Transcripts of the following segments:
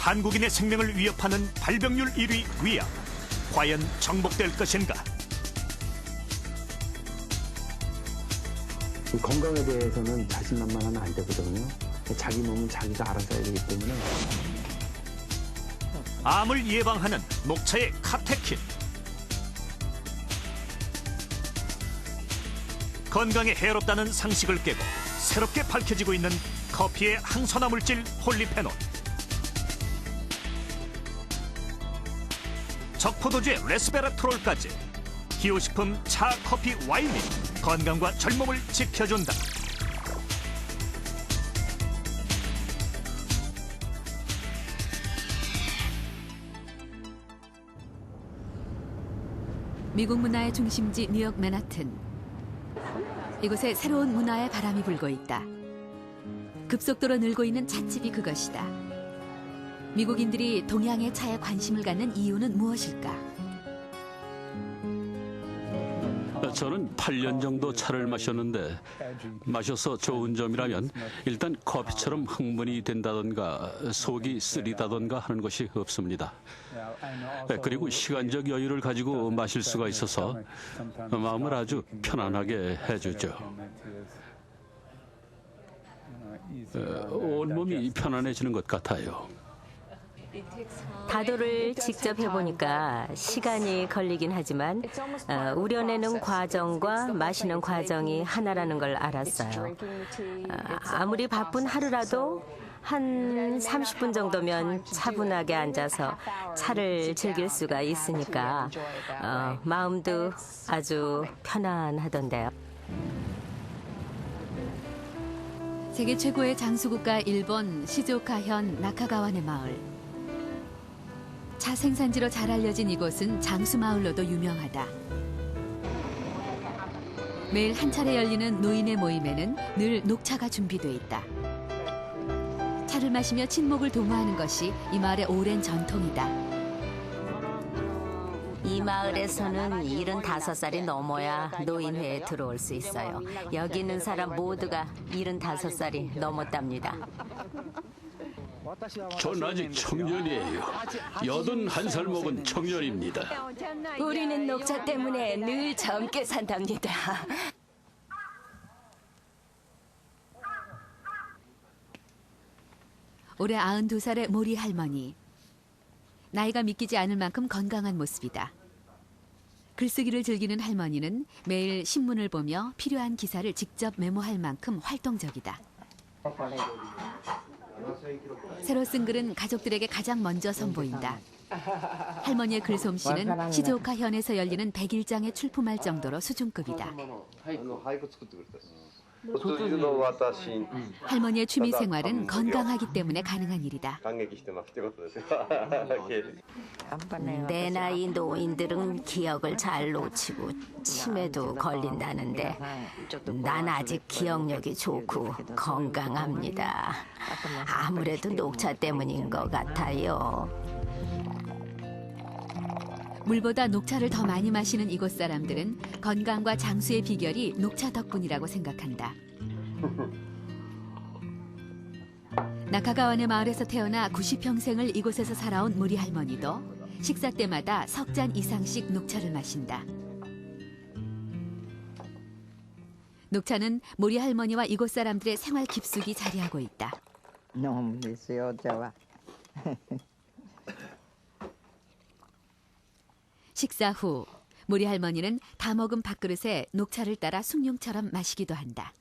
한국인의 생명을 위협하는 발병률 1위 위암. 과연 정복될 것인가? 건강에 대해서는 자신만만하면 안 되거든요. 자기 몸은 자기가 알아서 해야 되기 때문에. 암을 예방하는 녹차의 카테킨. 건강에 해롭다는 상식을 깨고 새롭게 밝혀지고 있는 커피의 항산화 물질 폴리페놀. 적포도주의 레스베라트롤까지 기호식품 차, 커피, 와인이 건강과 젊음을 지켜준다. 미국 문화의 중심지 뉴욕 맨하튼. 이곳에 새로운 문화의 바람이 불고 있다. 급속도로 늘고 있는 찻집이 그것이다. 미국인들이 동양의 차에 관심을 갖는 이유는 무엇일까? 저는 8년 정도 차를 마셨는데 마셔서 좋은 점이라면 일단 커피처럼 흥분이 된다던가 속이 쓰리다던가 하는 것이 없습니다. 그리고 시간적 여유를 가지고 마실 수가 있어서 마음을 아주 편안하게 해주죠. 온몸이 편안해지는 것 같아요. 다도를 직접 해보니까 시간이 걸리긴 하지만 우려내는 과정과 마시는 과정이 하나라는 걸 알았어요. 아무리 바쁜 하루라도 한 30분 정도면 차분하게 앉아서 차를 즐길 수가 있으니까 마음도 아주 편안하던데요. 세계 최고의 장수국가 일본 시즈오카현 나카가와네 마을. 차 생산지로 잘 알려진 이곳은 장수마을로도 유명하다. 매일 한 차례 열리는 노인의 모임에는 늘 녹차가 준비돼 있다. 차를 마시며 친목을 도모하는 것이 이 마을의 오랜 전통이다. 이 마을에서는 75살이 넘어야 노인회에 들어올 수 있어요. 여기 있는 사람 모두가 75살이 넘었답니다. 전 아직 청년이에요. 81살 먹은 청년입니다. 우리는 녹차 때문에 늘 젊게 산답니다. 올해 92살의 모리 할머니. 나이가 믿기지 않을 만큼 건강한 모습이다. 글쓰기를 즐기는 할머니는 매일 신문을 보며 필요한 기사를 직접 메모할 만큼 활동적이다. 새로 쓴 글은 가족들에게 가장 먼저 선보인다. 할머니의 글솜씨는 시즈오카현에서 열리는 100일장에 출품할 정도로 수준급이다. 할머니의 취미 생활은 건강하기 때문에 가능한 일이다. 내 나이 노인들은 기억을 잘 놓치고 치매도 걸린다는데 난 아직 기억력이 좋고 건강합니다. 아무래도 녹차 때문인 것 같아요. 물보다 녹차를 더 많이 마시는 이곳 사람들은 건강과 장수의 비결이 녹차 덕분이라고 생각한다. 나카가와네 마을에서 태어나 90평생을 이곳에서 살아온 모리 할머니도 식사 때마다 석 잔 이상씩 녹차를 마신다. 녹차는 모리 할머니와 이곳 사람들의 생활 깊숙이 자리하고 있다. 너무 좋아. 식사 후 모리 할머니는 다 먹은 밥그릇에 녹차를 따라 숭늉처럼 마시기도 한다.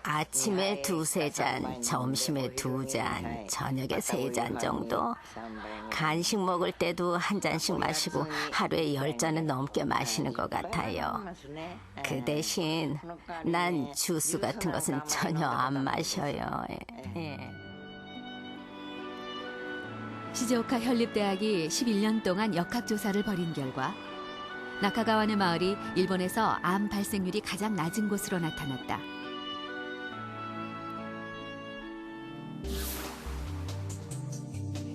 아침에 2~3잔, 점심에 2잔, 저녁에 3잔 정도. 간식 먹을 때도 한 잔씩 마시고 하루에 10잔은 넘게 마시는 것 같아요. 그 대신 난 주스 같은 것은 전혀 안 마셔요. 시즈오카 현립대학이 11년 동안 역학조사를 벌인 결과 나카가와네 마을이 일본에서 암 발생률이 가장 낮은 곳으로 나타났다.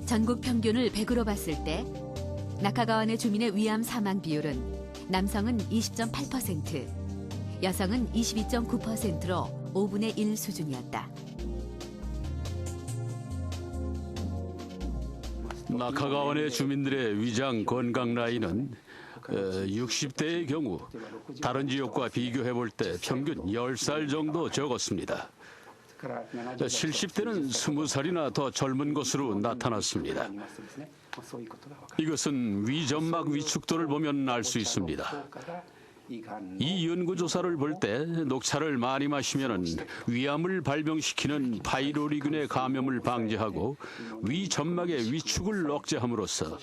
전국 평균을 100으로 봤을 때 나카가와네 주민의 위암 사망 비율은 남성은 20.8%, 여성은 22.9%로 5분의 1 수준이었다. 나카가원의 주민들의 위장 건강 나이는 60대의 경우 다른 지역과 비교해 볼 때 평균 10살 정도 적었습니다. 70대는 20살이나 더 젊은 것으로 나타났습니다. 이것은 위점막 위축도를 보면 알 수 있습니다. 이 연구조사를 볼 때 녹차를 많이 마시면 위암을 발병시키는 파이로리균의 감염을 방지하고 위점막의 위축을 억제함으로써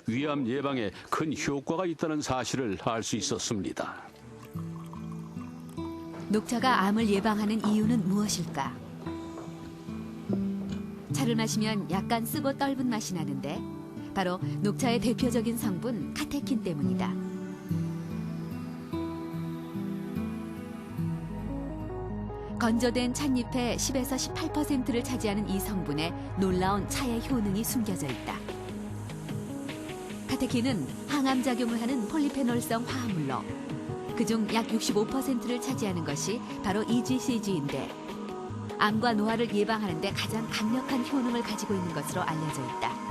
위암 예방에 큰 효과가 있다는 사실을 알 수 있었습니다. 녹차가 암을 예방하는 이유는 무엇일까? 차를 마시면 약간 쓰고 떫은 맛이 나는데 바로 녹차의 대표적인 성분 카테킨 때문이다. 건조된 찻잎의 10에서 18%를 차지하는 이 성분에 놀라운 차의 효능이 숨겨져 있다. 카테킨은 항암 작용을 하는 폴리페놀성 화합물로 그중 약 65%를 차지하는 것이 바로 EGCG인데 암과 노화를 예방하는 데 가장 강력한 효능을 가지고 있는 것으로 알려져 있다.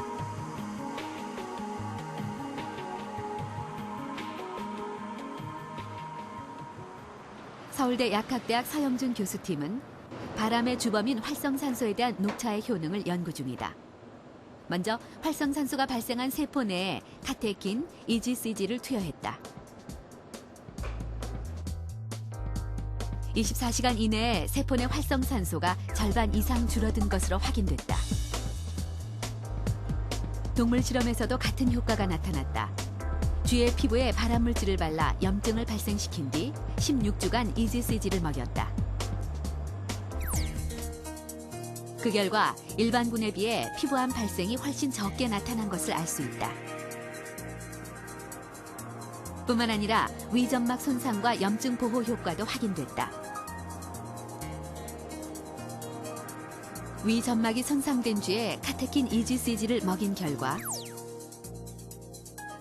서울대 약학대학 서영준 교수팀은 바람의 주범인 활성산소에 대한 녹차의 효능을 연구 중이다. 먼저 활성산소가 발생한 세포 내에 카테킨, EGCG를 투여했다. 24시간 이내에 세포 내 활성산소가 절반 이상 줄어든 것으로 확인됐다. 동물 실험에서도 같은 효과가 나타났다. 쥐의 피부에 발암물질을 발라 염증을 발생시킨 뒤 16주간 EGCG를 먹였다. 그 결과 일반군에 비해 피부암 발생이 훨씬 적게 나타난 것을 알 수 있다. 뿐만 아니라 위점막 손상과 염증 보호 효과도 확인됐다. 위점막이 손상된 쥐에 카테킨 EGCG를 먹인 결과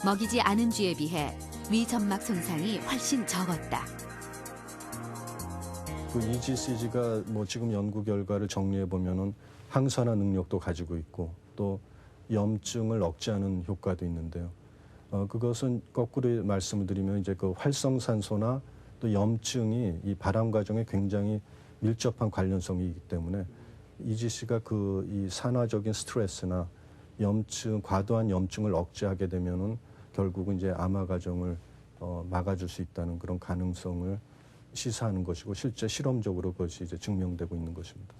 먹이지 않은 쥐에 비해 위점막 손상이 훨씬 적었다. 그 EGCG가 지금 연구 결과를 정리해 보면은 항산화 능력도 가지고 있고 또 염증을 억제하는 효과도 있는데요. 그것은 거꾸로 말씀을 드리면 이제 그 활성산소나 또 염증이 이 발암 과정에 굉장히 밀접한 관련성이기 때문에 EGC가 이 산화적인 스트레스나 염증, 과도한 염증을 억제하게 되면은 결국은 이제 암화 과정을 막아줄 수 있다는 그런 가능성을 시사하는 것이고 실제 실험적으로 그것이 이제 증명되고 있는 것입니다.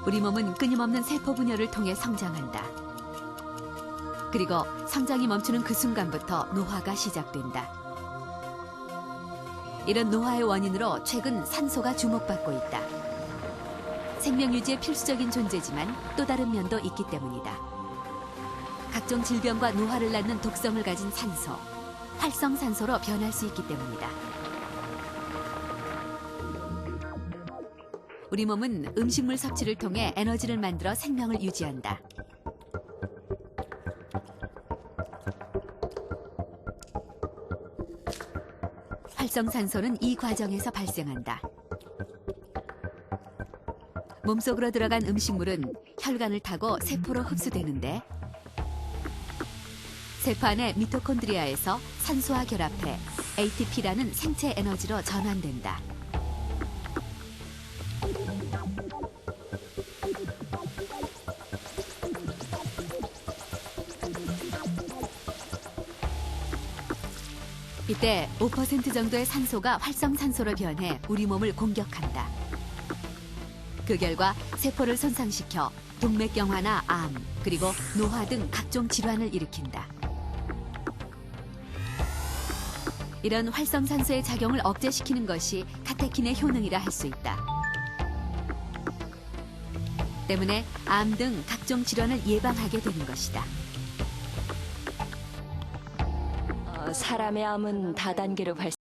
우리 몸은 끊임없는 세포 분열을 통해 성장한다. 그리고 성장이 멈추는 그 순간부터 노화가 시작된다. 이런 노화의 원인으로 최근 산소가 주목받고 있다. 생명 유지에 필수적인 존재지만 또 다른 면도 있기 때문이다. 각종 질병과 노화를 낳는 독성을 가진 산소, 활성산소로 변할 수 있기 때문이다. 우리 몸은 음식물 섭취를 통해 에너지를 만들어 생명을 유지한다. 활성산소는 이 과정에서 발생한다. 몸속으로 들어간 음식물은 혈관을 타고 세포로 흡수되는데 세포 안의 미토콘드리아에서 산소와 결합해 ATP라는 생체 에너지로 전환된다. 이때 5% 정도의 산소가 활성산소로 변해 우리 몸을 공격한다. 그 결과 세포를 손상시켜 동맥경화나 암, 그리고 노화 등 각종 질환을 일으킨다. 이런 활성산소의 작용을 억제시키는 것이 카테킨의 효능이라 할 수 있다. 때문에 암 등 각종 질환을 예방하게 되는 것이다. 사람의 암은 다단계로 발생.